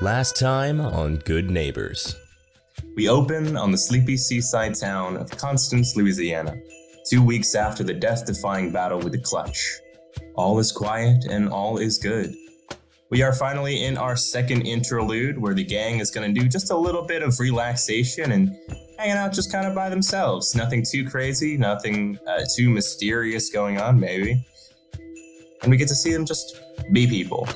Last time on Good Neighbors. We open on the sleepy seaside town of Constance, Louisiana, 2 weeks after the death-defying battle with the Clutch. All is quiet and all is good. We are finally in our second interlude where the gang is going to do just a little bit of relaxation and hanging out just kind of by themselves. Nothing too crazy, nothing too mysterious going on, maybe. And we get to see them just be people.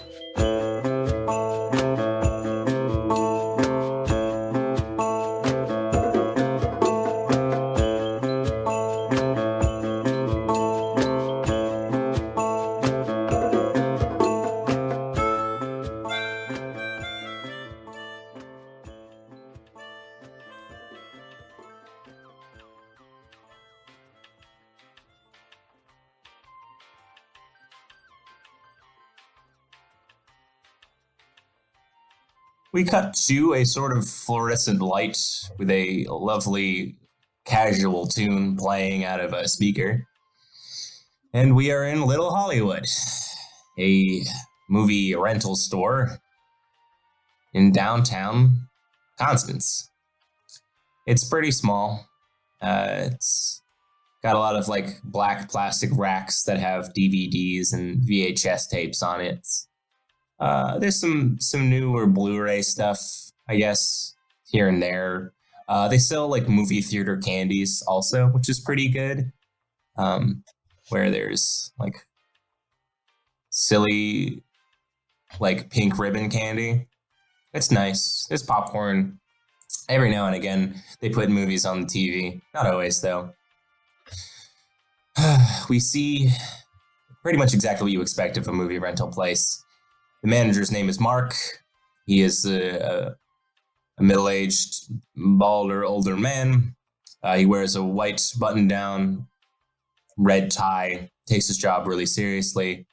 We cut to a sort of fluorescent light with a lovely casual tune playing out of a speaker. And we are in Little Hollywood, a movie rental store in downtown Constance. It's pretty small. It's got a lot of like black plastic racks that have DVDs and VHS tapes on it. There's some newer Blu-ray stuff, I guess, here and there. They sell like movie theater candies also, which is pretty good. Where there's like silly, like pink ribbon candy. It's nice. There's popcorn. Every now and again, they put movies on the TV. Not always, though. We see pretty much exactly what you expect of a movie rental place. The manager's name is Mark. He is a middle-aged, bald or older man. He wears a white button-down, red tie, takes his job really seriously.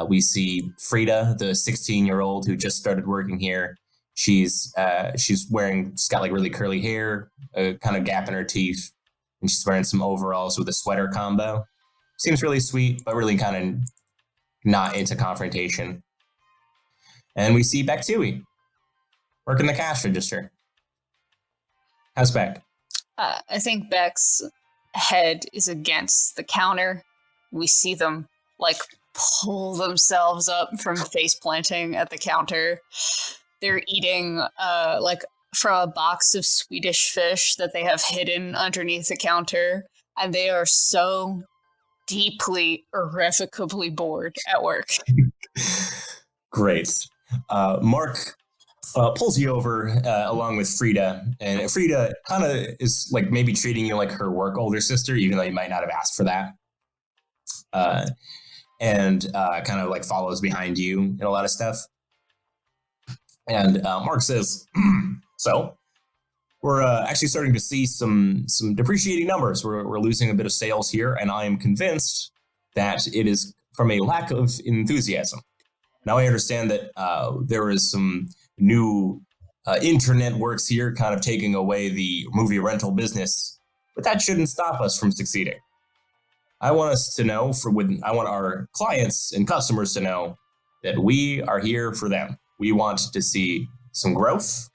We see Frida, the 16-year-old who just started working here. She's got like really curly hair, a kind of gap in her teeth, and she's wearing some overalls with a sweater combo. Seems really sweet, but really kind of not into confrontation. And we see Beck working the cash register. How's Beck? I think Beck's head is against the counter. We see them like pull themselves up from face planting at the counter. They're eating like from a box of Swedish fish that they have hidden underneath the counter, and they are so deeply, irrevocably bored at work. Great. Mark pulls you over along with Frida, and Frida kind of is like maybe treating you like her work older sister, even though you might not have asked for that. And kind of like follows behind you in a lot of stuff. And Mark says, so we're actually starting to see some depreciating numbers. We're losing a bit of sales here, and I am convinced that it is from a lack of enthusiasm. Now I understand that there is some new internet works here kind of taking away the movie rental business, but that shouldn't stop us from succeeding. I want us to know, I want our clients and customers to know that we are here for them. We want to see some growth.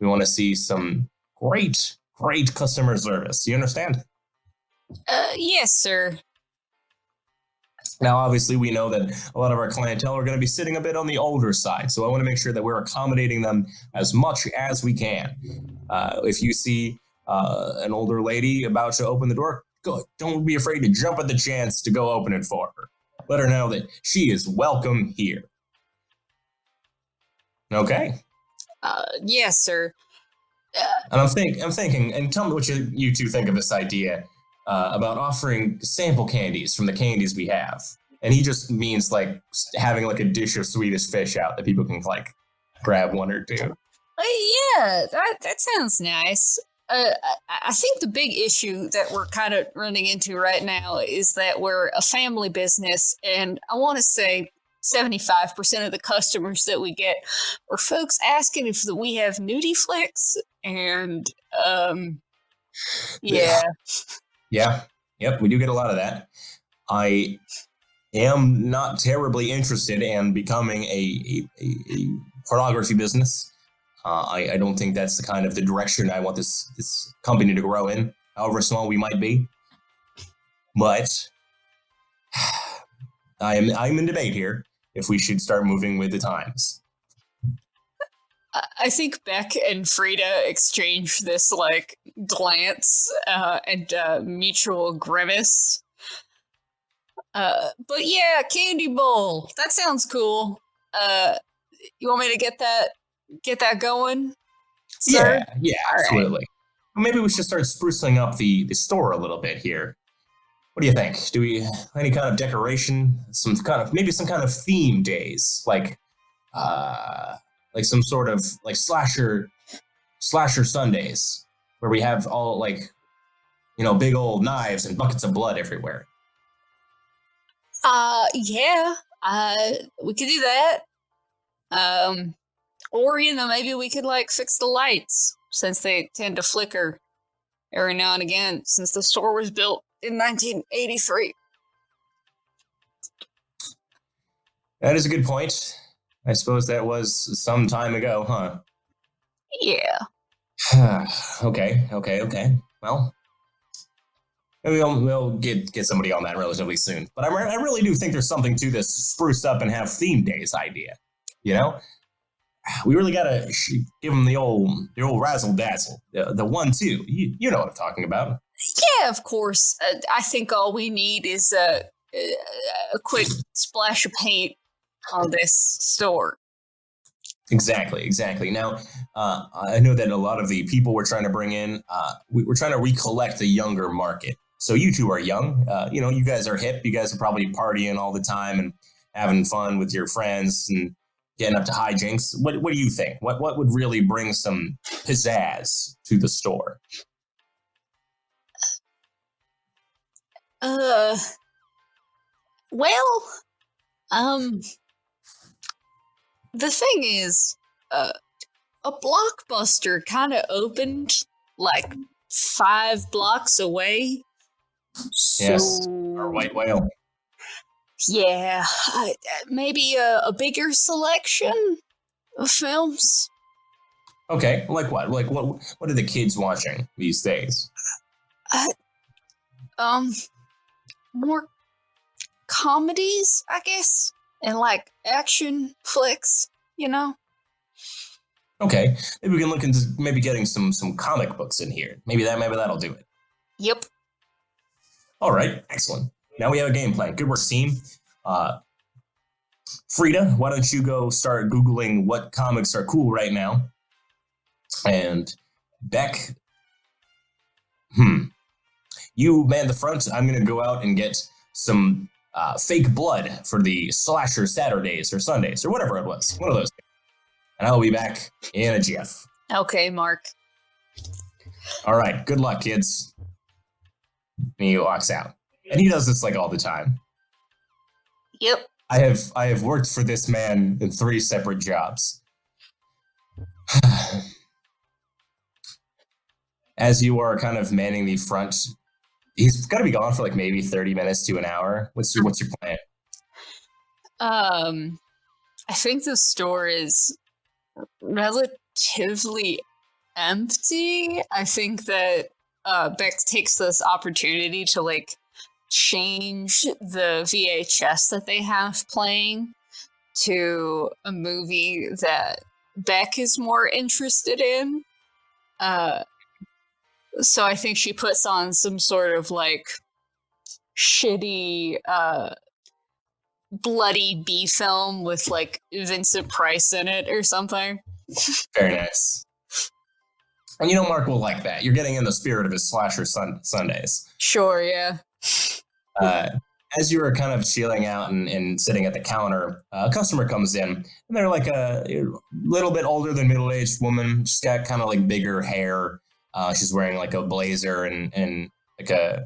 We want to see some great customer service. You understand? Yes, sir. Now, obviously, we know that a lot of our clientele are going to be sitting a bit on the older side, so I want to make sure that we're accommodating them as much as we can. If you see an older lady about to open the door, don't be afraid to jump at the chance to go open it for her. Let her know that she is welcome here. Okay? Yes, sir. And I'm thinking, and tell me what you two think of this idea. About offering sample candies from the candies we have. And he just means like having like a dish of Swedish fish out that people can like grab one or two. Yeah, that sounds nice. I think the big issue that we're kind of running into right now is that we're a family business, and I want to say 75% of the customers that we get are folks asking if we have nudie flicks, and yeah. Yeah. Yep, we do get a lot of that. am not terribly interested in becoming a pornography business. I don't think that's the direction I want this company to grow in, however small we might be. But I'm in debate here if we should start moving with the times. I think Beck and Frida exchange this like glance and mutual grimace. But yeah, candy bowl. That sounds cool. You want me to get that going, sir? Yeah, absolutely. Right. Maybe we should start sprucing up the store a little bit here. What do you think? Do we any kind of decoration? Maybe some kind of theme days, like some sort of like slasher Sundays, where we have all big old knives and buckets of blood everywhere. Yeah. We could do that. Or maybe we could fix the lights, since they tend to flicker every now and again, since the store was built in 1983. That is a good point. I suppose that was some time ago, huh? Yeah. Okay. Well, maybe we'll get somebody on that relatively soon. But I really do think there's something to this spruce up and have theme days idea. We really gotta give them the old razzle dazzle, the 1-2. You know what I'm talking about. Yeah, of course. I think all we need is a quick splash of paint on this store. Exactly. Now, I know that a lot of the people we're trying to bring in, we're trying to recollect the younger market. So you two are young. You guys are hip. You guys are probably partying all the time and having fun with your friends and getting up to hijinks. What do you think? What would really bring some pizzazz to the store? The thing is, a Blockbuster kind of opened 5 blocks away. Yes, our white whale. Yeah, maybe a bigger selection of films. Okay, like what? Like what are the kids watching these days? More comedies, I guess, and action flicks, Okay, maybe we can look into getting some comic books in here. Maybe that'll do it. Yep. All right, excellent. Now we have a game plan. Good work, team. Frida, why don't you go start Googling what comics are cool right now? And Beck, you man the front. I'm going to go out and get some fake blood for the slasher Saturdays or Sundays or whatever it was. One of those. And I'll be back in a jiff. Okay, Mark. All right, good luck, kids. And he walks out. And he does this all the time. Yep. I have worked for this man in 3 separate jobs. As you are kind of manning the front, he's going to be gone for maybe 30 minutes to an hour. What's your plan? I think the store is relatively empty. I think that Beck takes this opportunity to change the VHS that they have playing to a movie that Beck is more interested in. So I think she puts on some sort of shitty bloody B film with Vincent Price in it or something. Very nice. And Mark will like that. You're getting in the spirit of his slasher Sundays. Sure, yeah. As you were kind of chilling out and sitting at the counter, a customer comes in, and they're a little bit older than middle-aged woman. She's got kind of bigger hair. She's wearing a blazer and a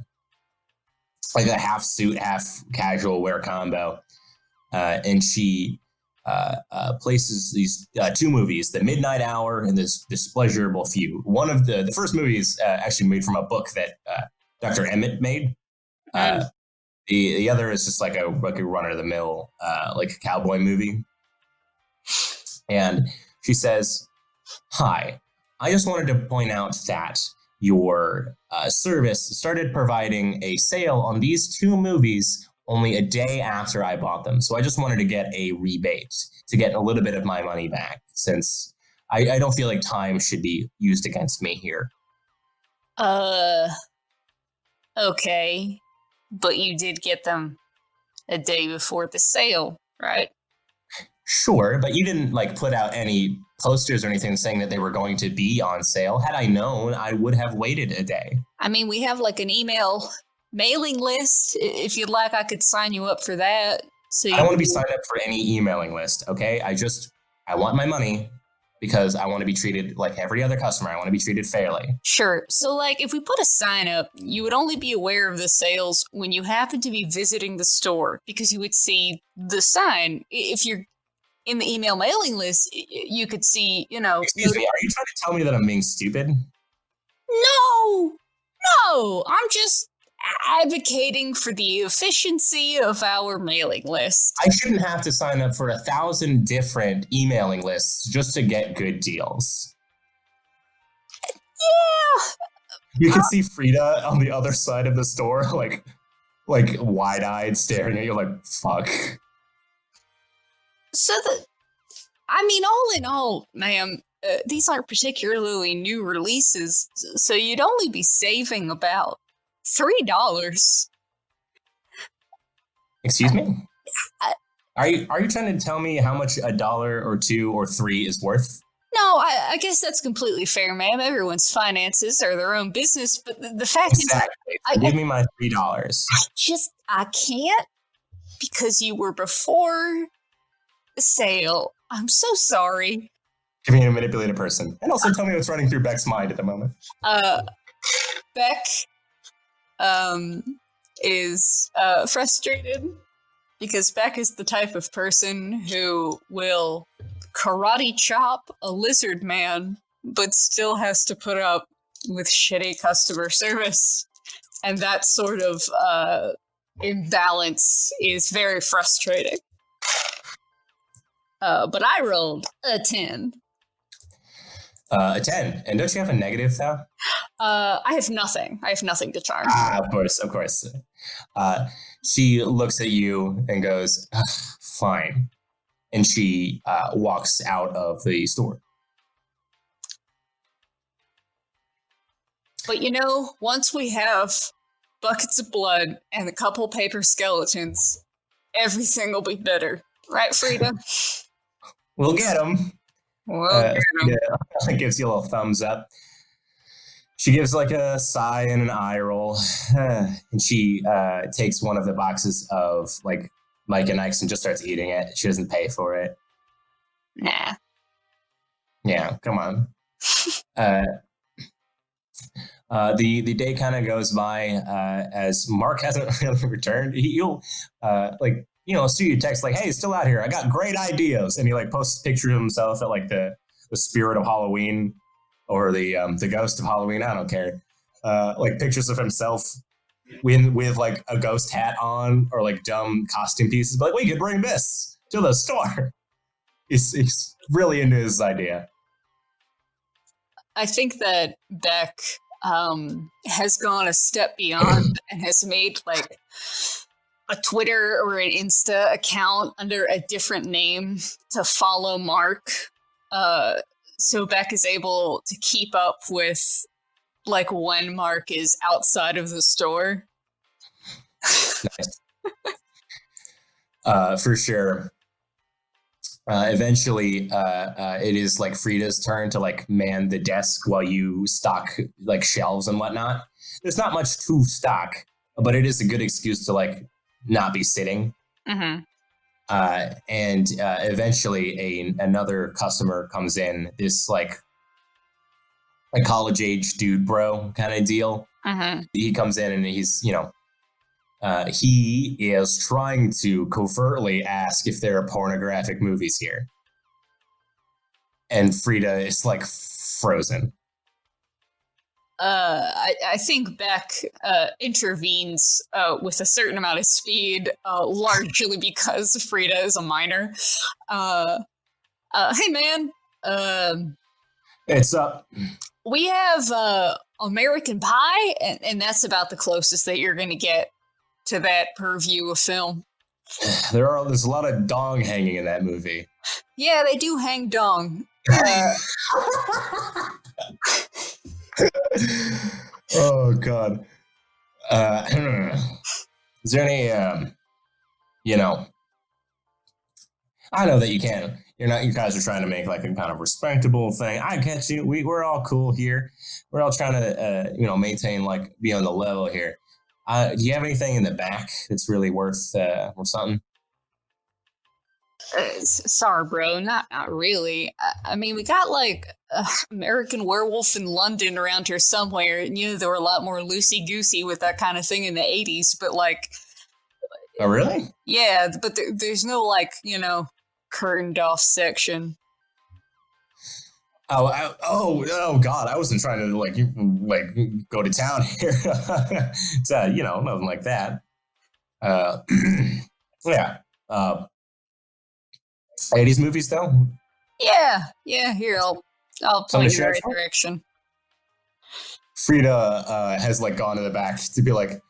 half suit, half casual wear combo. And she places these 2 movies, The Midnight Hour and this Pleasurable Few. One of the first movie is actually made from a book that Dr. Emmett made. The other is just like a run of the mill like a cowboy movie. And she says, "Hi, I just wanted to point out that your service started providing a sale on these two movies only a day after I bought them. So I just wanted to get a rebate to get a little bit of my money back, since I don't feel like time should be used against me here." Okay. But you did get them a day before the sale, right? Sure, but you didn't like put out any posters or anything saying that they were going to be on sale. Had I known, I would have waited a day. I mean, we have like an email mailing list. If you'd like, I could sign you up for that. So I don't want to be signed up for any emailing list, okay? I want my money because I want to be treated like every other customer. I want to be treated fairly. Sure. So, like, if we put a sign up, you would only be aware of the sales when you happen to be visiting the store, because you would see the sign. If you're in the email mailing list, you could see, Excuse me, are you trying to tell me that I'm being stupid? No, I'm just advocating for the efficiency of our mailing list. I shouldn't have to sign up for 1,000 different emailing lists just to get good deals. Yeah. You can see Frida on the other side of the store, like wide-eyed, staring at you like, fuck. So all in all, ma'am, these aren't particularly new releases, so you'd only be saving about $3. Excuse me? Are you trying to tell me how much $1 or $2 or $3 is worth? No, I guess that's completely fair, ma'am. Everyone's finances are their own business, but the fact exactly. is... Give me my $3. I can't, because you were before the sale. I'm so sorry. Give me a manipulated person. And also tell me what's running through Beck's mind at the moment. Beck is frustrated because Beck is the type of person who will karate chop a lizard man, but still has to put up with shitty customer service. And that sort of imbalance is very frustrating. But I rolled a 10. A 10. And don't you have a negative, though? I have nothing. I have nothing to charm. Of course. She looks at you and goes, fine. And she walks out of the store. But once we have buckets of blood and a couple paper skeletons, everything will be better. Right, Frida? We'll get them. Frida gives you a little thumbs up. She gives like a sigh and an eye roll. And she takes one of the boxes of like Mike and Ike's and just starts eating it. She doesn't pay for it. Nah. Yeah, come on. The day kind of goes by as Mark hasn't really returned. He'll shoot you a text like, "Hey, still out here. I got great ideas," and he like posts a picture of himself at like the spirit of Halloween or the ghost of Halloween. I don't care. Like pictures of himself with like a ghost hat on or like dumb costume pieces. But like, we could bring this to the store. He's really into his idea. I think that Beck has gone a step beyond and has made like a Twitter or an Insta account under a different name to follow Mark. So Beck is able to keep up with like when Mark is outside of the store. Nice. For sure. Eventually, it is like Frida's turn to like man the desk while you stock like shelves and whatnot. There's not much to stock, but it is a good excuse to like not be sitting. Mm-hmm. And eventually another customer comes in, this like a college age dude bro kind of deal. Mm-hmm. He comes in and he's, he is trying to covertly ask if there are pornographic movies here. And Frida is like frozen. I think Beck intervenes with a certain amount of speed, largely because Frida is a minor. Hey, man. It's up. We have American Pie, and that's about the closest that you're going to get to that purview of film. There's a lot of dong hanging in that movie. Yeah, they do hang dong. Oh God. Is there any I know that you can't. You guys are trying to make like a kind of respectable thing. I get you. We're all cool here. We're all trying to maintain like be on the level here. Do you have anything in the back that's really worth something? Sorry, bro. Not really. I mean, we got like American Werewolf in London around here somewhere. And, there were a lot more loosey-goosey with that kind of thing in the 80s. But like... Oh, really? Yeah, but there's no like, curtained off section. Oh God! I wasn't trying to like go to town here. It's nothing like that. Yeah. 80s movies though. Yeah. Here I'll point you in the right direction. Frida has like gone to the back to be like,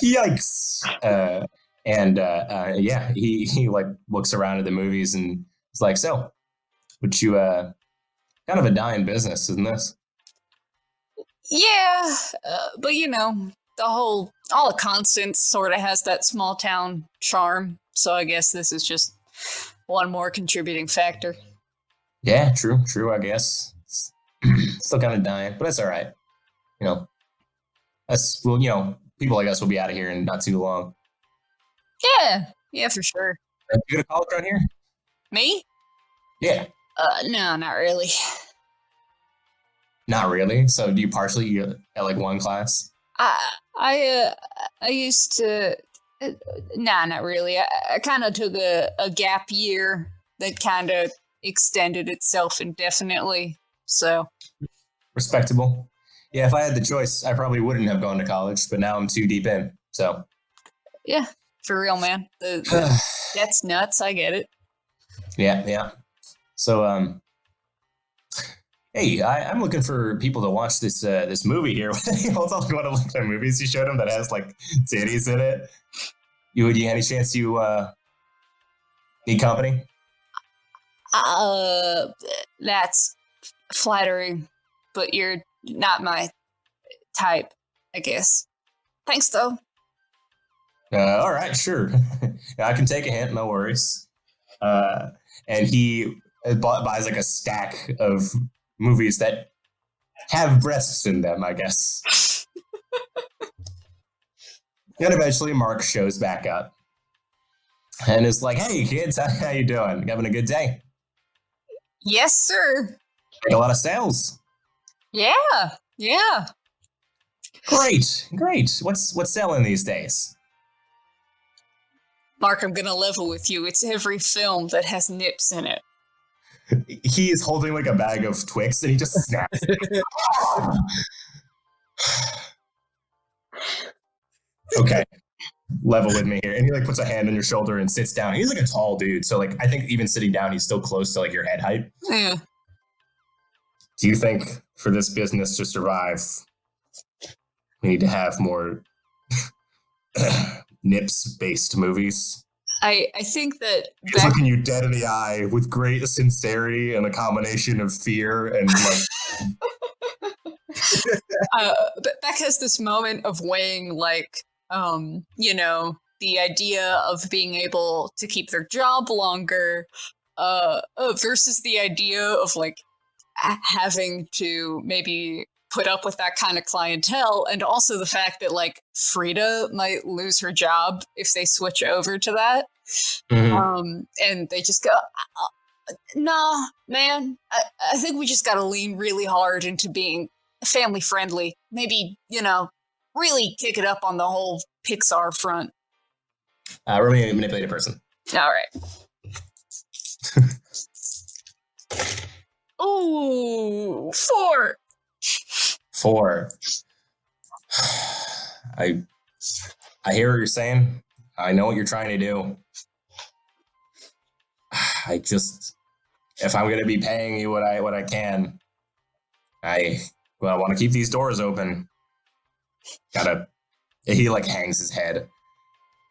yikes. He like looks around at the movies and is like, so, would you kind of a dying business, isn't this? Yeah, but all of Constance sort of has that small town charm. So I guess this is just one more contributing factor. Yeah, true, I guess. Still kind of dying, but it's all right. People like us will be out of here in not too long. Yeah, for sure. You go to college around here? Me? Yeah. No, not really. Not really? So do you partially at like one class? I used to... Nah, not really. I kind of took a gap year that kind of extended itself indefinitely, so... Respectable. Yeah, if I had the choice, I probably wouldn't have gone to college, but now I'm too deep in, so... Yeah, for real, man. That's nuts, I get it. Yeah. So, hey, I'm looking for people to watch this movie here. I'll talk about one of the movies you showed him that has like titties in it. You any chance you need company? That's flattering, but you're not my type, I guess. Thanks, though. All right, sure. I can take a hint, no worries. And he buys like a stack of movies that have breasts in them, I guess. And eventually Mark shows back up and is like, hey, kids, how you doing? Having a good day? Yes, sir. Make a lot of sales. Yeah. Great. What's selling these days? Mark, I'm going to level with you. It's every film that has nips in it. He is holding like a bag of Twix and he just snaps. Okay, level with me here. And he like puts a hand on your shoulder and sits down. He's like a tall dude. So like, I think even sitting down, he's still close to like your head height. Yeah. Do you think for this business to survive, we need to have more nips-based movies? I think that... He's looking you dead in the eye with great sincerity and a combination of fear and like... Beck has this moment of weighing like, the idea of being able to keep their job longer versus the idea of like having to maybe put up with that kind of clientele, and also the fact that like Frida might lose her job if they switch over to that. Mm-hmm. And they just go, nah, man, I think we just got to lean really hard into being family friendly. Maybe, really kick it up on the whole Pixar front. Really manipulated person. All right. Ooh, 4. 4. I hear what you're saying. I know what you're trying to do. I just, if I'm gonna be paying you what I can, I want to keep these doors open. He like hangs his head.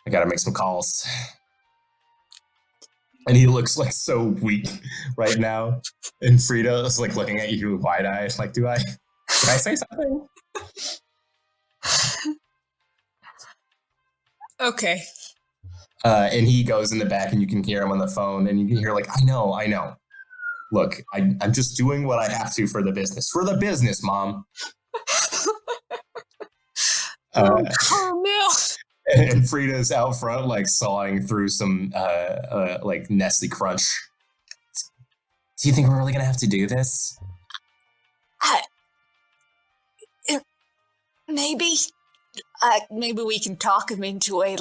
I gotta make some calls. And he looks like so weak right now. And Frida is like looking at you wide-eyed, like, can I say something? Okay. And he goes in the back and you can hear him on the phone and you can hear like, I know. Look, I'm just doing what I have to for the business. For the business, Mom. Oh, no. And Frida's out front, like sawing through some like Nestle Crunch. Do you think we're really gonna have to do this? Maybe. Maybe we can talk him into a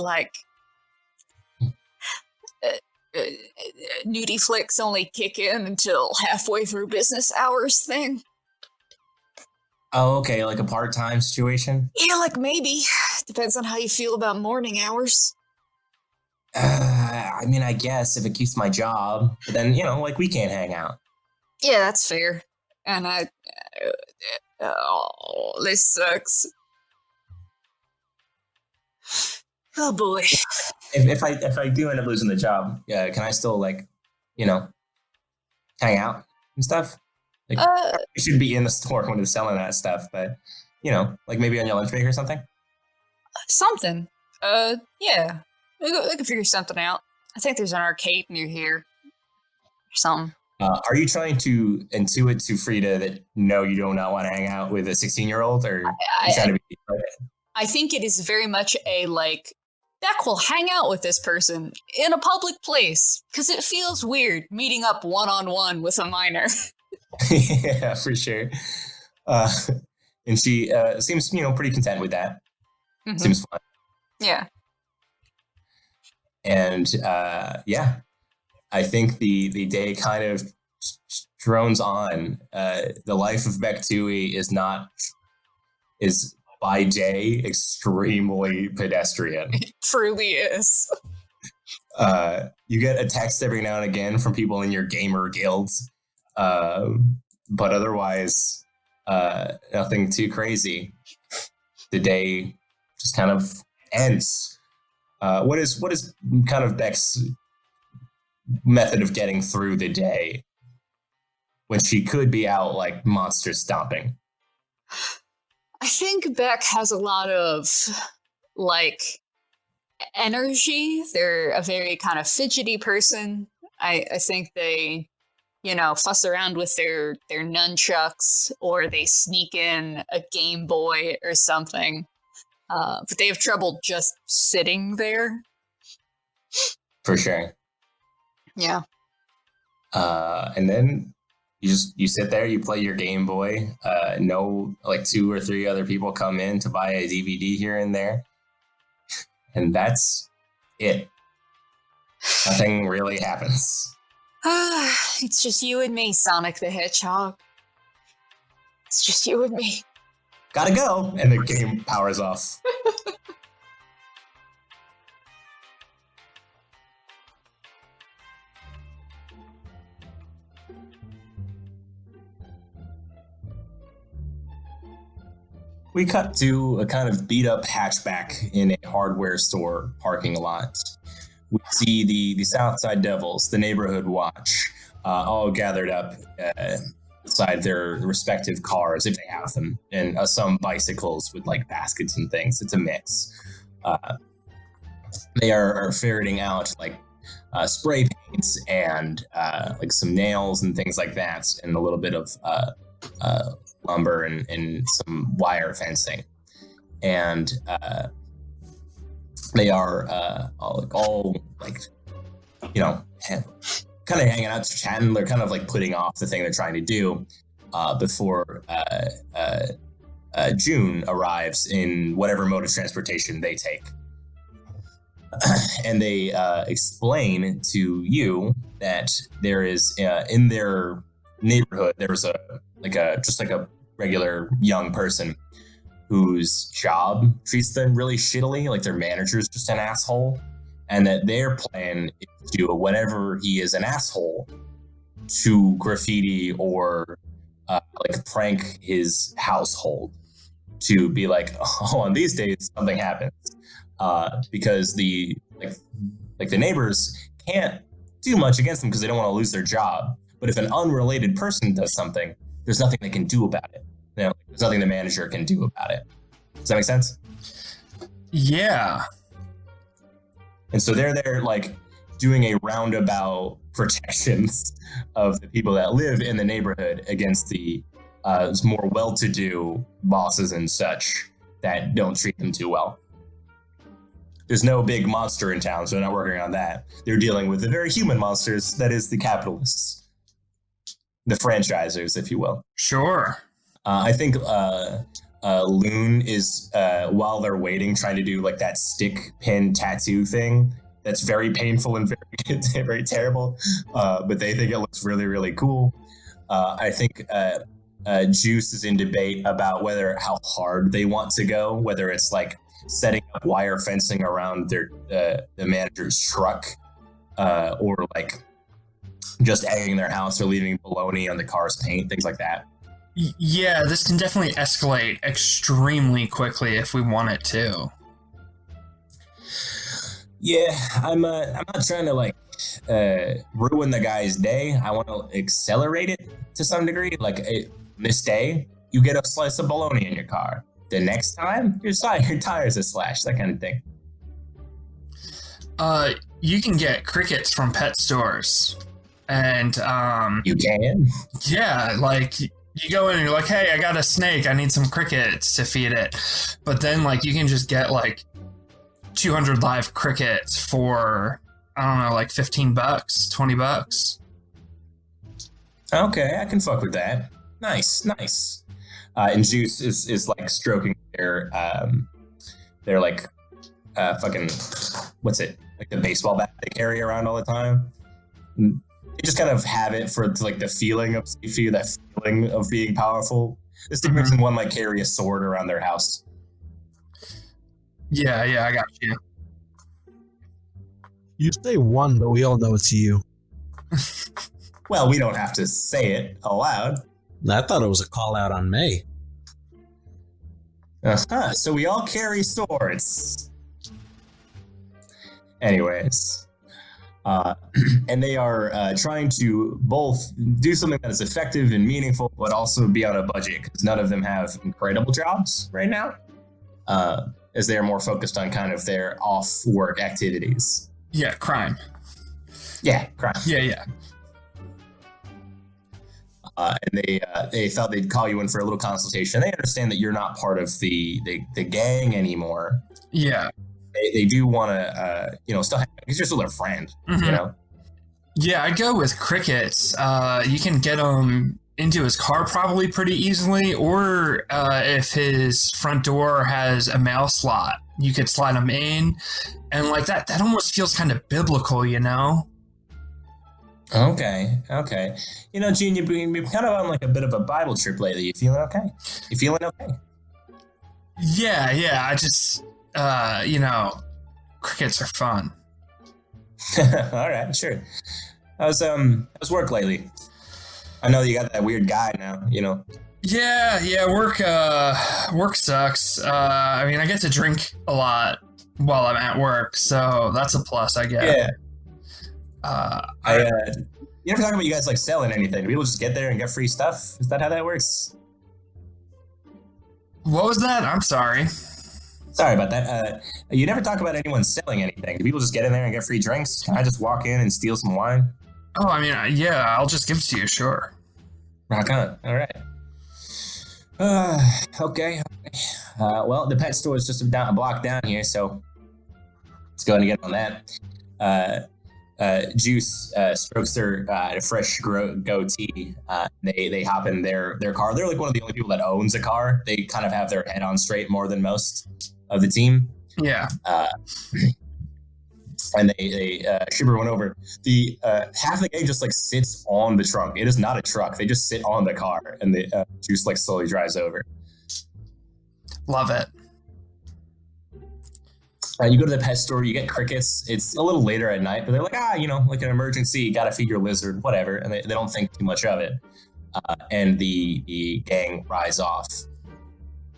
nudie flicks only kick in until halfway through business hours thing. Oh, okay, like a part-time situation? Yeah, like maybe. Depends on how you feel about morning hours. I mean, I guess if it keeps my job, but then, like we can't hang out. Yeah, that's fair. And this sucks. Oh boy. If I do end up losing the job, can I still hang out and stuff? Like, you should be in the store when it's selling that stuff, but like maybe on your lunch break or something. Something. Yeah. We can figure something out. I think there's an arcade near here. Or something. Are you trying to intuit to Frida that no, you do not want to hang out with a 16-year-old, or you trying to be? I think it is very much a Beck will hang out with this person in a public place because it feels weird meeting up one-on-one with a minor. Yeah, for sure. And she seems, pretty content with that. Mm-hmm. Seems fun. Yeah. And I think the day kind of drones on. The life of Beck Tui is by day extremely pedestrian. It truly is. You get a text every now and again from people in your gamer guilds, but otherwise nothing too crazy. The day just kind of ends. What is kind of Beck's method of getting through the day when she could be out like monster stomping? I think Beck has a lot of energy. They're a very kind of fidgety person. I think they, fuss around with their nunchucks, or they sneak in a Game Boy or something. But they have trouble just sitting there. For sure. Yeah. And then you sit there, you play your Game Boy. No, like 2 or 3 other people come in to buy a DVD here and there. And that's it. Nothing really happens. It's just you and me, Sonic the Hedgehog. It's just you and me. Gotta go. And the game powers off. We cut to a kind of beat up hatchback in a hardware store parking lot. We see the Southside Devils, the neighborhood watch, all gathered up beside their respective cars, if they have them, and some bicycles with like baskets and things. It's a mix. They are ferreting out like spray paints and like some nails and things like that, and a little bit of lumber and some wire fencing. And they are all kind of hanging out, chatting. They're kind of like putting off the thing they're trying to do before June arrives in whatever mode of transportation they take. And they explain to you that there is in their neighborhood, there's a regular young person whose job treats them really shittily, like their manager's just an asshole, and that their plan is to do whenever he is an asshole to graffiti or like prank his household to be like, oh, on these days something happens, because the neighbors can't do much against them because they don't want to lose their job. But if an unrelated person does something, there's nothing they can do about it. You know, there's nothing the manager can do about it. Does that make sense? Yeah. And so they're there like doing a roundabout protections of the people that live in the neighborhood against the more well-to-do bosses and such that don't treat them too well. There's no big monster in town, so they're not working on that. They're dealing with the very human monsters, that is the capitalists. The franchisers, if you will. Sure. I think Loon is, while they're waiting, trying to do like that stick pin tattoo thing. That's very painful and very, very terrible. But they think it looks really, really cool. I think Juice is in debate about how hard they want to go, whether it's like setting up wire fencing around the manager's truck, or like just egging their house or leaving baloney on the car's paint, things like that. Yeah, this can definitely escalate extremely quickly if we want it to. Yeah, I'm not trying to like ruin the guy's day. I want to accelerate it to some degree. Like this day, you get a slice of bologna in your car. The next time, your tires are slashed. That kind of thing. You can get crickets from pet stores, and you can. Yeah, like you go in and you're like, hey, I got a snake. I need some crickets to feed it. But then like you can just get like 200 live crickets for, I don't know, like $15, $20. Okay, I can fuck with that. Nice. And Juice is like stroking their like fucking, what's it? Like the baseball bat they carry around all the time. They just kind of have it for like the feeling of safety, that feeling of being powerful. This person one might carry a sword around their house. Yeah, I got you. You say one, but we all know it's you. Well, we don't have to say it aloud. I thought it was a call out on May. So we all carry swords. Anyways. And they are trying to both do something that is effective and meaningful, but also be on a budget, because none of them have incredible jobs right now, as they are more focused on kind of their off-work activities. Yeah, crime. Yeah, crime. Yeah. And they thought they'd call you in for a little consultation. They understand that you're not part of the gang anymore. Yeah. They do want to, still have, because you're still their friend, you know? Yeah, I'd go with crickets. You can get them into his car probably pretty easily, or if his front door has a mail slot, you could slide them in. And like that almost feels kind of biblical, you know? Okay. Gene, you've been kind of on like a bit of a Bible trip lately. You feeling okay? Yeah, I just, crickets are fun. All right, sure. How's work lately? I know you got that weird guy now, you know. Yeah, work sucks. I mean, I get to drink a lot while I'm at work, so that's a plus, I guess. Yeah. You ever talk about you guys like selling anything? Do people just get there and get free stuff? Is that how that works? What was that? I'm sorry. Sorry about that. You never talk about anyone selling anything. Do people just get in there and get free drinks? Can I just walk in and steal some wine? Oh, I mean, yeah, I'll just give it to you, sure. Rock on. All right. Okay. Well, the pet store is just a block down here, so let's go ahead and get on that. Juice strokes their fresh goatee. They hop in their car. They're like one of the only people that owns a car. They kind of have their head on straight more than most of the team. Yeah. and they ship everyone over. The half the gang just like sits on the trunk. It is not a truck. They just sit on the car, and the Juice like slowly drives over. Love it. You go to the pet store, you get crickets. It's a little later at night, but they're like, like an emergency, got to feed your lizard, whatever. And they don't think too much of it. And the gang rise off.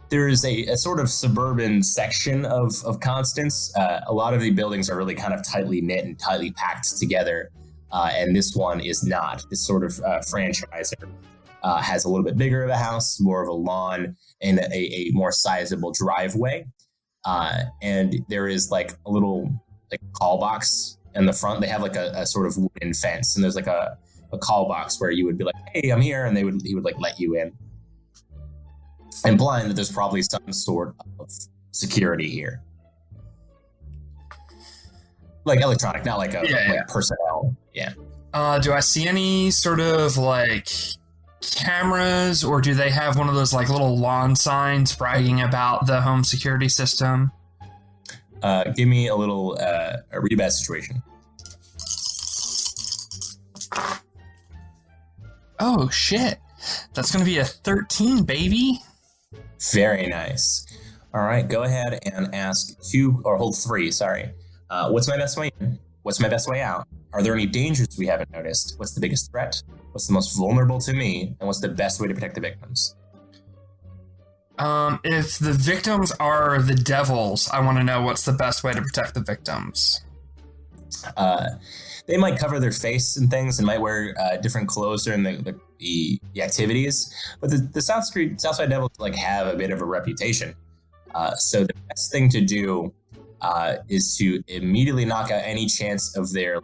There is a sort of suburban section of Constance. A lot of the buildings are really kind of tightly knit and tightly packed together. And this one is not. This sort of franchiser has a little bit bigger of a house, more of a lawn, and a more sizable driveway. And there is like a little like call box in the front. They have like a sort of wooden fence, and there's like a call box where you would be like, "Hey, I'm here," and he would like let you in. Implying that there's probably some sort of security here, like electronic, not like like personnel. Yeah. Do I see any sort of like cameras, or do they have one of those like little lawn signs bragging about the home security system? Give me a little a read bad situation. Oh shit, that's gonna be a 13, baby. Very nice. All right, go ahead and ask 2 or hold 3. Sorry. What's my best way in? What's my best way out? Are there any dangers we haven't noticed? What's the biggest threat? What's the most vulnerable to me? And what's the best way to protect the victims? If the victims are the devils, I want to know what's the best way to protect the victims. They might cover their face and things, and might wear different clothes during the activities. But the Southside Devils like have a bit of a reputation. So the best thing to do is to immediately knock out any chance of their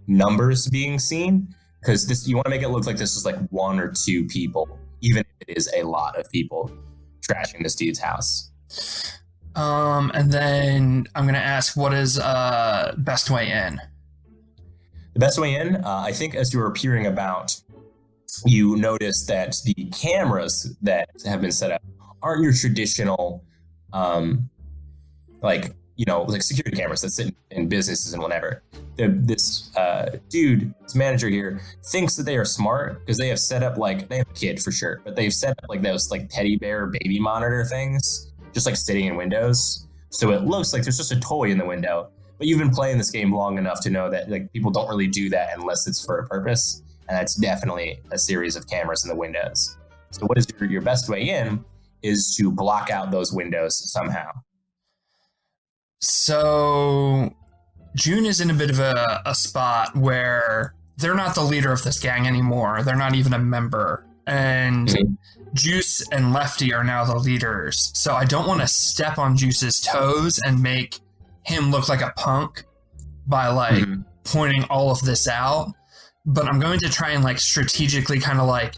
numbers being seen, because you want to make it look like this is like 1 or 2 people, even if it is a lot of people trashing this dude's house. And then I'm gonna ask, what is best way in? The best way in, I think, as you were peering about, you notice that the cameras that have been set up aren't your traditional, like security cameras that sit in businesses and whatever. This manager here, thinks that they are smart because they have set up they have a kid for sure, but they've set up those teddy bear baby monitor things just sitting in windows. So it looks like there's just a toy in the window, but you've been playing this game long enough to know that people don't really do that unless it's for a purpose. And that's definitely a series of cameras in the windows. So what is your best way in is to block out those windows somehow. So June is in a bit of a spot where they're not the leader of this gang anymore. They're not even a member. And Juice and Lefty are now the leaders. So I don't want to step on Juice's toes and make him look like a punk by pointing all of this out. But I'm going to try and strategically kind of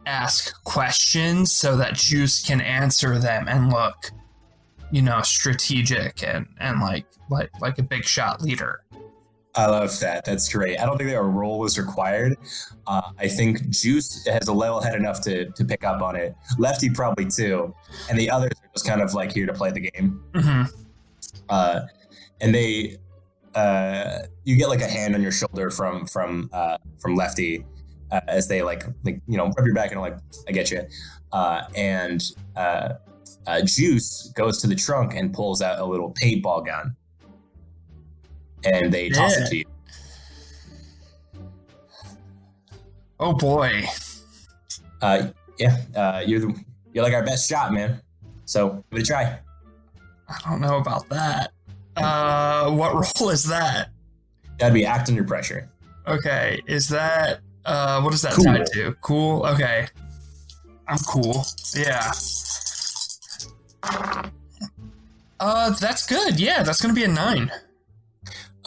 ask questions so that Juice can answer them and look, strategic and like a big shot leader. I love that. That's great. I don't think that a role is required. I think Juice has a level head enough to pick up on it. Lefty probably too. And the others are just kind of here to play the game. Mm-hmm. And they, you get a hand on your shoulder from Lefty as they rub your back and I get you. And Juice goes to the trunk and pulls out a little paintball gun. And they toss it to you. Oh boy. You're our best shot, man. So give it a try. I don't know about that. What role is that? That'd be act under pressure. Okay. Is that what is that cool. tied to? Cool. Okay. I'm cool. Yeah. That's good. Yeah, that's gonna be a 9.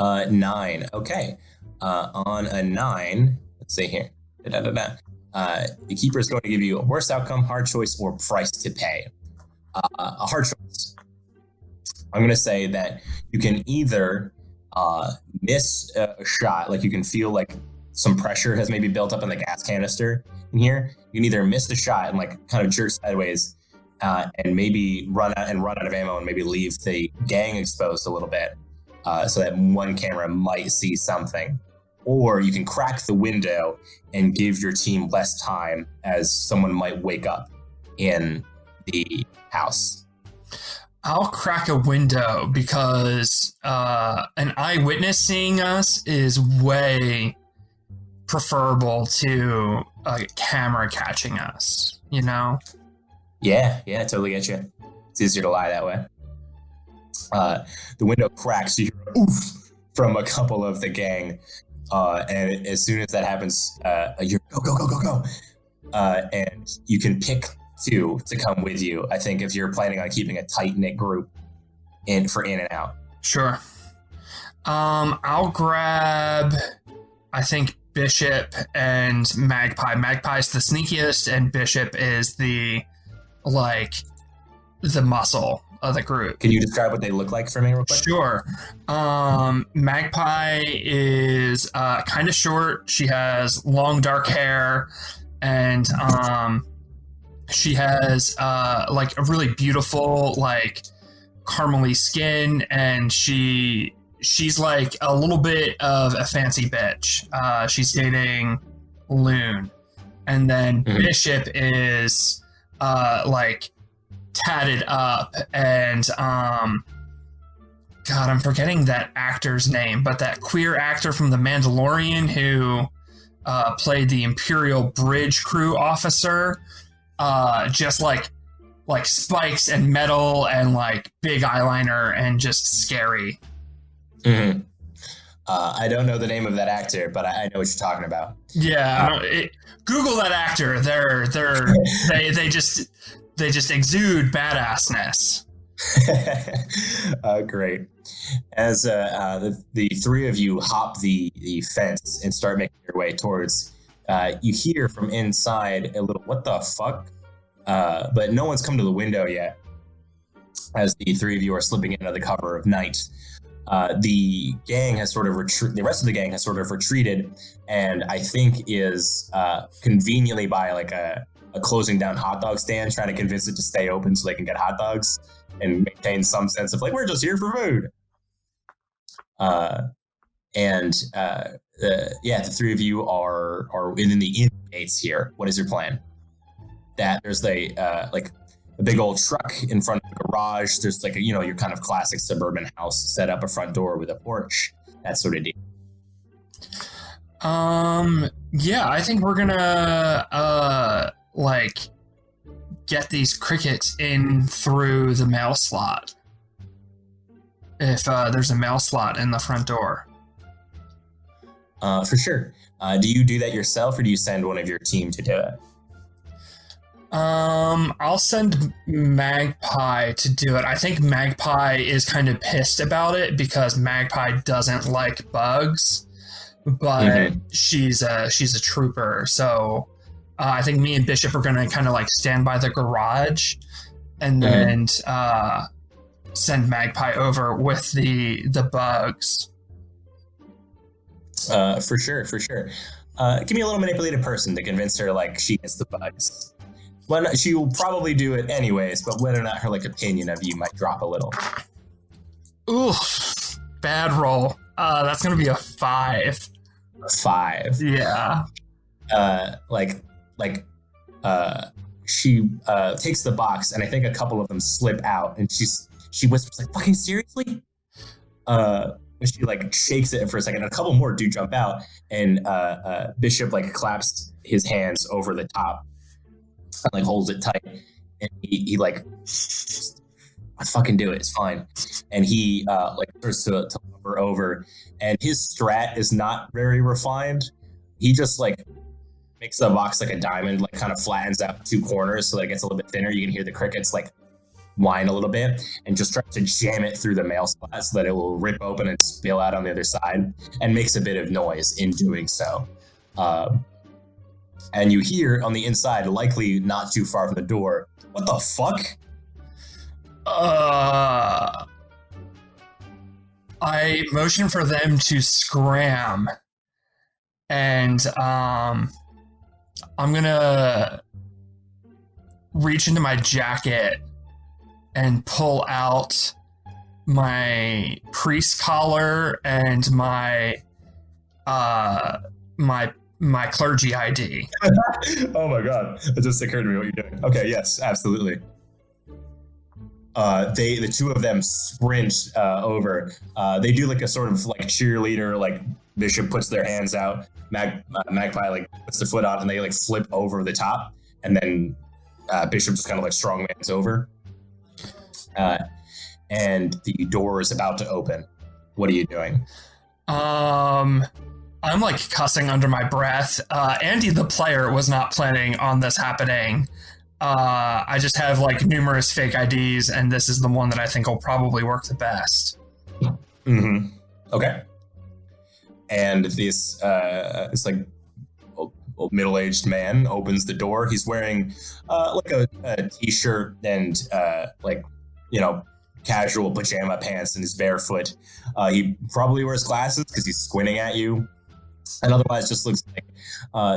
9. Okay. On a 9, let's see here. The keeper is going to give you a worst outcome, hard choice, or price to pay. A hard choice. I'm going to say that you can either miss a shot, you can feel some pressure has maybe built up in the gas canister in here. You can either miss the shot and kind of jerk sideways and maybe run out of ammo and maybe leave the gang exposed a little bit. so that one camera might see something. Or you can crack the window and give your team less time as someone might wake up in the house. I'll crack a window because an eyewitness seeing us is way preferable to a camera catching us, you know? Yeah, totally get you. It's easier to lie that way. The window cracks, you hear an oof from a couple of the gang. And as soon as that happens, you're go. And you can pick two to come with you. I think if you're planning on keeping a tight-knit group in and out. Sure. I'll grab, I think, Bishop and Magpie. Magpie's the sneakiest, and Bishop is the muscle of the group. Can you describe what they look like for me real quick? Sure. Magpie is kind of short. She has long dark hair, and she has like a really beautiful caramely skin, and she's like a little bit of a fancy bitch. She's dating Loon. And then Bishop is tatted up, and God, I'm forgetting that actor's name, but that queer actor from The Mandalorian who played the Imperial Bridge crew officer, just like spikes and metal and big eyeliner and just scary. Mm-hmm. I don't know the name of that actor, but I know what you're talking about. Yeah, Google that actor. They just exude badassness. Great. As the three of you hop the fence and start making your way towards, you hear from inside a little "what the fuck," but no one's come to the window yet. As the three of you are slipping into the cover of night, the gang has sort of the rest of the gang has sort of retreated, and I think is conveniently by a closing down hot dog stand, trying to convince it to stay open so they can get hot dogs and maintain some sense of we're just here for food. The three of you are within the inn gates here. What is your plan? That there's a big old truck in front of the garage. There's your kind of classic suburban house set up a front door with a porch, that sort of deal. Yeah, I think we're gonna get these crickets in through the mail slot. If there's a mail slot in the front door. For sure. Do you do that yourself, or do you send one of your team to do it? I'll send Magpie to do it. I think Magpie is kind of pissed about it because Magpie doesn't like bugs, but she's a trooper. So I think me and Bishop are gonna kind of stand by the garage, and then send Magpie over with the bugs. For sure. Give me a little manipulated person to convince her she gets the bugs. Well, she will probably do it anyways, but whether or not her opinion of you might drop a little. Ooh, bad roll. That's gonna be a 5. A 5. Yeah. She takes the box, and I think a couple of them slip out, and she whispers "Fucking seriously?" She shakes it for a second, and a couple more do jump out, and Bishop claps his hands over the top. And holds it tight, and he I fucking do it, it's fine. And he starts to hover over, and his strat is not very refined. He just makes the box like a diamond, kind of flattens out 2 corners so that it gets a little bit thinner. You can hear the crickets whine a little bit, and just tries to jam it through the mail slot so that it will rip open and spill out on the other side, and makes a bit of noise in doing so. And you hear on the inside, likely not too far from the door, "What the fuck?" I motion for them to scram, and I'm gonna reach into my jacket and pull out priest collar and my clergy ID. Oh my god, it just occurred to me what you're doing. Okay, yes, absolutely. The two of them sprint over. They do like a sort of like cheerleader, like Bishop puts their hands out, Magpie like puts their foot out, and they like flip over the top, and then Bishop just kind of like strongmans over. And the door is about to open. What are you doing? I'm like cussing under my breath. Andy, the player, was not planning on this happening. I just have like numerous fake IDs, and this is the one that I think will probably work the best. Mm-hmm. Okay. And this like old middle-aged man opens the door. He's wearing like a t-shirt and like, you know, casual pajama pants, and he's barefoot. He probably wears glasses because he's squinting at you, and otherwise just looks like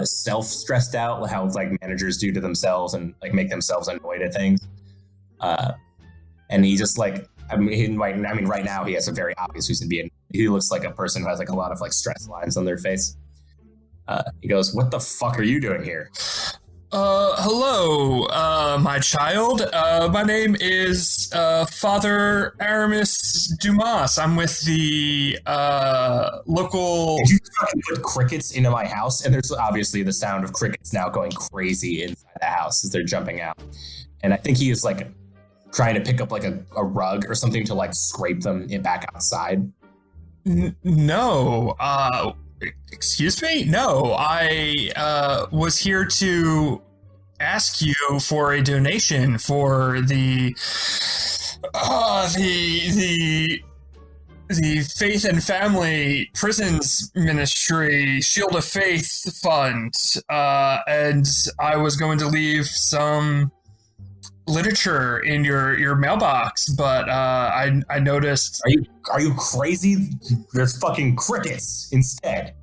self-stressed out, how like managers do to themselves and like make themselves annoyed at things. And he just like, right now he has a very obvious reason to be annoyed. He looks like a person who has like a lot of like stress lines on their face. He goes, "What the fuck are you doing here?" Hello, my child. My name is Father Aramis Dumas. I'm with the local... Did you fucking put crickets into my house? And there's obviously the sound of crickets now going crazy inside the house as they're jumping out. And I think he is like trying to pick up like a rug or something to like scrape them back outside. No, excuse me? No, I was here to ask you for a donation for the Faith and Family Prisons Ministry Shield of Faith Fund, and I was going to leave some literature in your mailbox, but I noticed. Are you crazy? There's fucking crickets instead.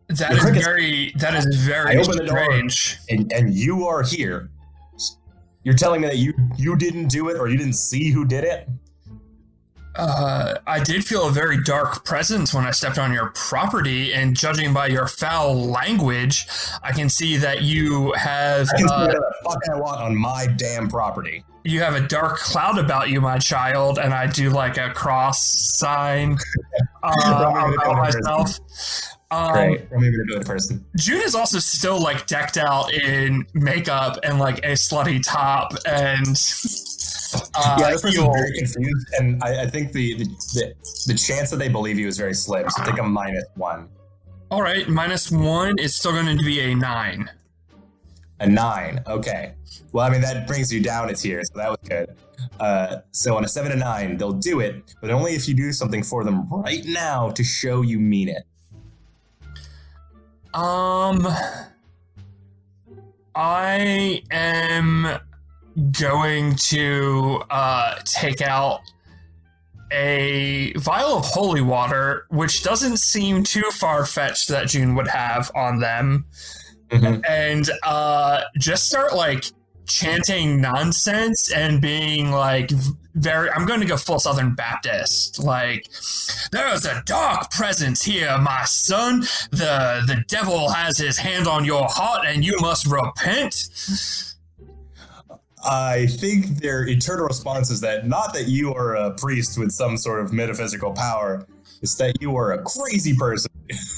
That is very strange. And you are here. You're telling me that you didn't do it, or you didn't see who did it? I did feel a very dark presence when I stepped on your property, and judging by your foul language, I can see that you have... I can see whatever the fuck I want on my damn property. You have a dark cloud about you, my child, and I do like a cross sign about myself. Great. I'm even a good person. June is also still like decked out in makeup and like a slutty top, and yeah, this person's very confused, and I think the chance that they believe you is very slim. So I think I'm -1. All right, -1 is still going to be a 9. A 9. Okay. Well, I mean that brings you down a tier, so that was good. So on a 7 to 9, they'll do it, but only if you do something for them right now to show you mean it. I am going to take out a vial of holy water, which doesn't seem too far-fetched that June would have on them, and just start like chanting nonsense and being like I'm going to go full Southern Baptist. Like, there's a dark presence here, my son. The devil has his hand on your heart, and you must repent. I think their eternal response is that not that you are a priest with some sort of metaphysical power, it's that you are a crazy person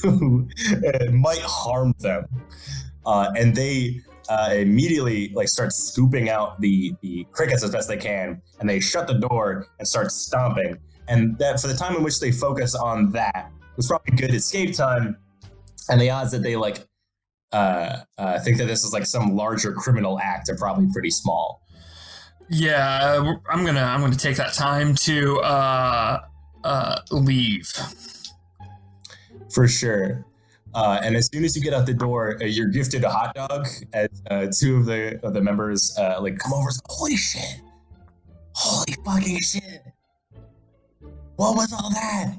who might harm them. And they immediately like start scooping out the crickets as best they can, and they shut the door and start stomping. And that for the time in which they focus on that was probably good escape time, and the odds that they like think that this is like some larger criminal act are probably pretty small. Yeah, I'm gonna take that time to leave. For sure. And as soon as you get out the door, you're gifted a hot dog as two of the members like come over and say, "Holy shit! Holy fucking shit! What was all that?"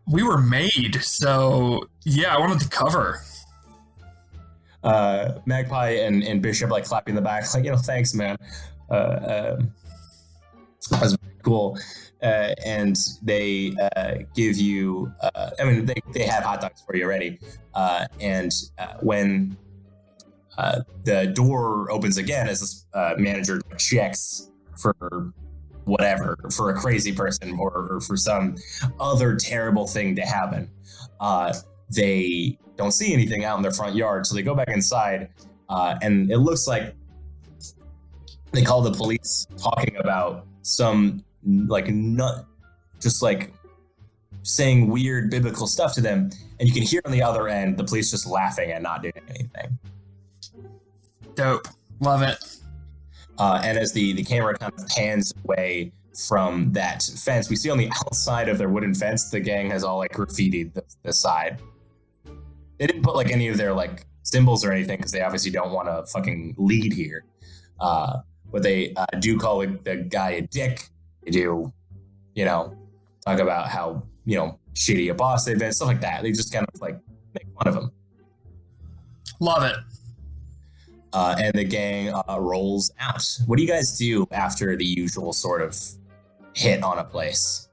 We were made, so yeah, I wanted to cover. Magpie and Bishop like clapping the back, like, thanks, man. That's very cool. And they give you, they have hot dogs for you already. And when the door opens again, as this manager checks for whatever, for a crazy person or for some other terrible thing to happen, they don't see anything out in their front yard. So they go back inside, and it looks like they call the police talking about some just saying weird biblical stuff to them. And you can hear on the other end the police just laughing and not doing anything. Dope. Love it. And as the camera kind of pans away from that fence, we see on the outside of their wooden fence, the gang has all graffitied the side. They didn't put any of their symbols or anything because they obviously don't want to fucking lead here. But they do call the guy a dick. They do, talk about how, shitty a boss they've been, stuff like that. They just kind of make fun of him. Love it. And the gang rolls out. What do you guys do after the usual sort of hit on a place?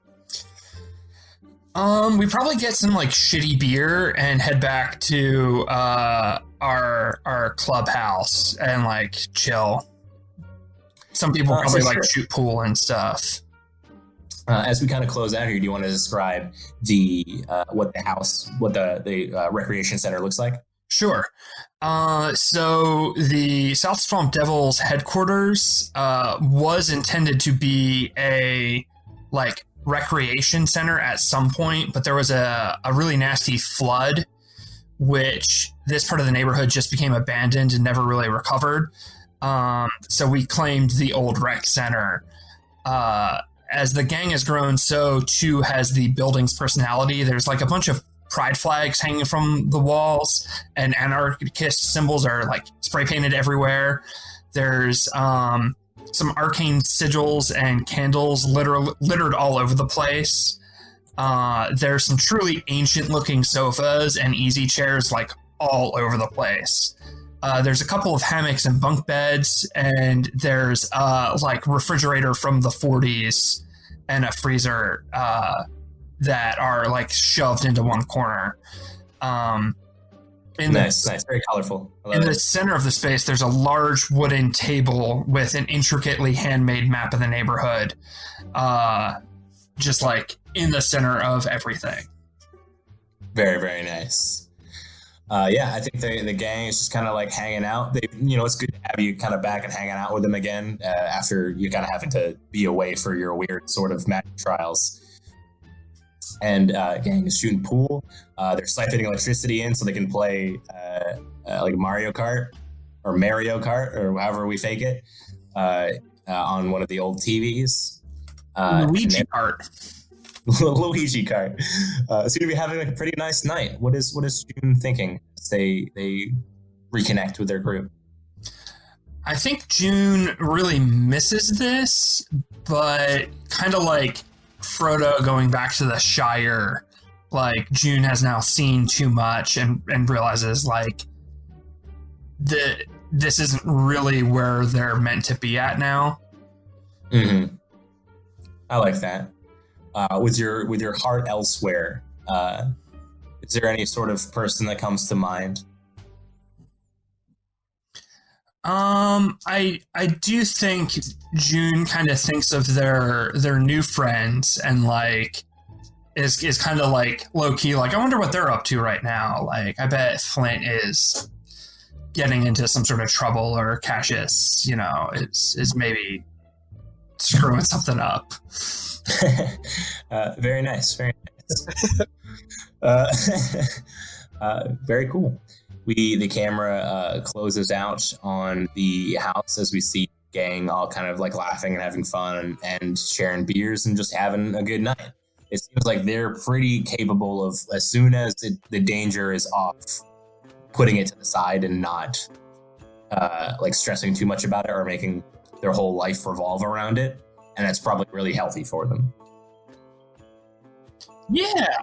We probably get some shitty beer and head back to our clubhouse and chill. Some people probably shoot pool and stuff. As we kind of close out here, do you want to describe what the recreation center looks like? Sure. So the South Swamp Devils headquarters was intended to be a recreation center at some point, but there was a really nasty flood, which this part of the neighborhood just became abandoned and never really recovered. So we claimed the old rec center. As the gang has grown, so too has the building's personality. There's a bunch of pride flags hanging from the walls, and anarchist symbols are spray painted everywhere. There's some arcane sigils and candles littered all over the place. There's some truly ancient looking sofas and easy chairs all over the place. There's a couple of hammocks and bunk beds, and there's refrigerator from the 40s and a freezer that are shoved into one corner. Nice, very colorful. In the center of the space, there's a large wooden table with an intricately handmade map of the neighborhood, just in the center of everything. Very, very nice. I think the gang is just kind of hanging out. It's good to have you kind of back and hanging out with them again after you kind of having to be away for your weird sort of magic trials. And gang is shooting pool. They're siphoning electricity in so they can play Mario Kart or however we fake it on one of the old TVs. Luigi Kart. Luigi Kart. Seem to be having a pretty nice night. What is June thinking as they reconnect with their group? I think June really misses this, but kind of Frodo going back to the Shire, June has now seen too much and realizes this isn't really where they're meant to be at now. Mm-hmm. I like that. With your heart elsewhere, is there any sort of person that comes to mind? I do think June kind of thinks of their new friends and is kind of low key I wonder what they're up to right now. I bet Flint is getting into some sort of trouble, or Cassius, is maybe screwing something up. Very nice, very nice. Very cool. The camera closes out on the house as we see gang all kind of laughing and having fun and sharing beers and just having a good night. It seems like they're pretty capable of, as soon as the danger is off, putting it to the side and not stressing too much about it or making their whole life revolve around it. And that's probably really healthy for them. Yeah.